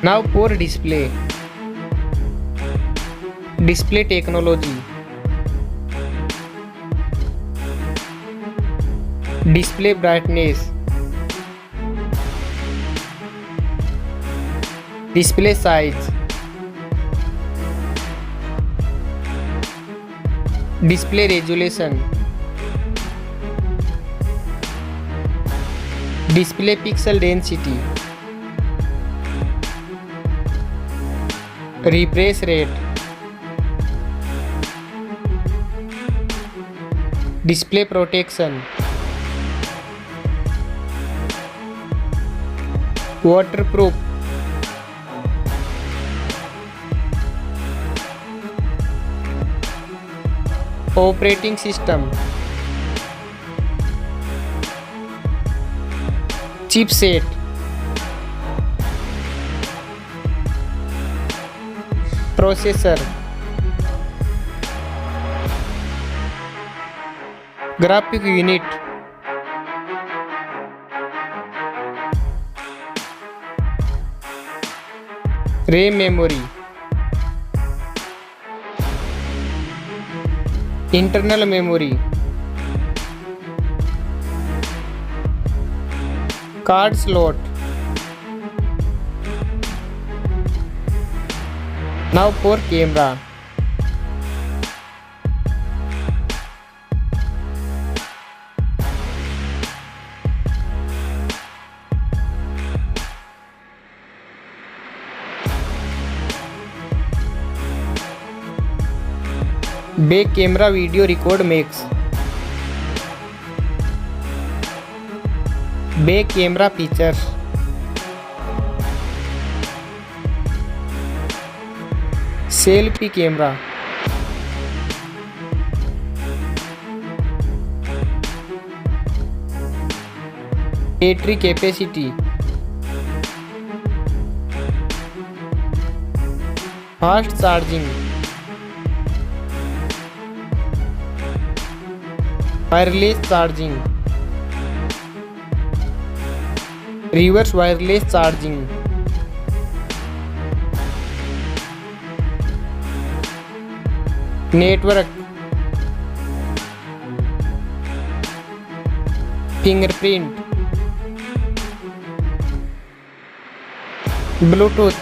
Now for display. Display technology. Display brightness. Display size. Display resolution. Display pixel density. Refresh rate. Display protection. Waterproof. Operating system. Chipset. Processor. Graphic unit. RAM memory. Internal memory. Card slot. Now for camera. Back camera video record makes. Back camera features. Selfie camera. Battery capacity. Fast charging. Wireless charging. Reverse wireless charging. Network. Fingerprint. Bluetooth.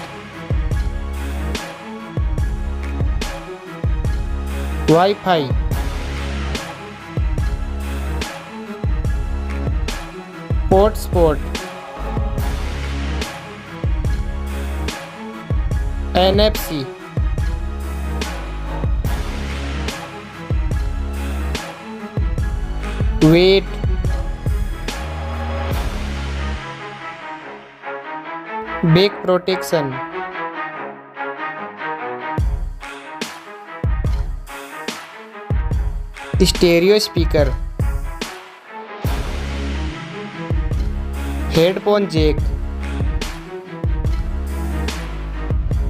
Wi-Fi. Hotspot. NFC. Weight. Back protection. Stereo speaker. Headphone jack.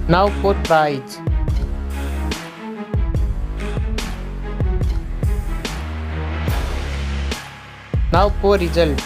Now for price. Now for result.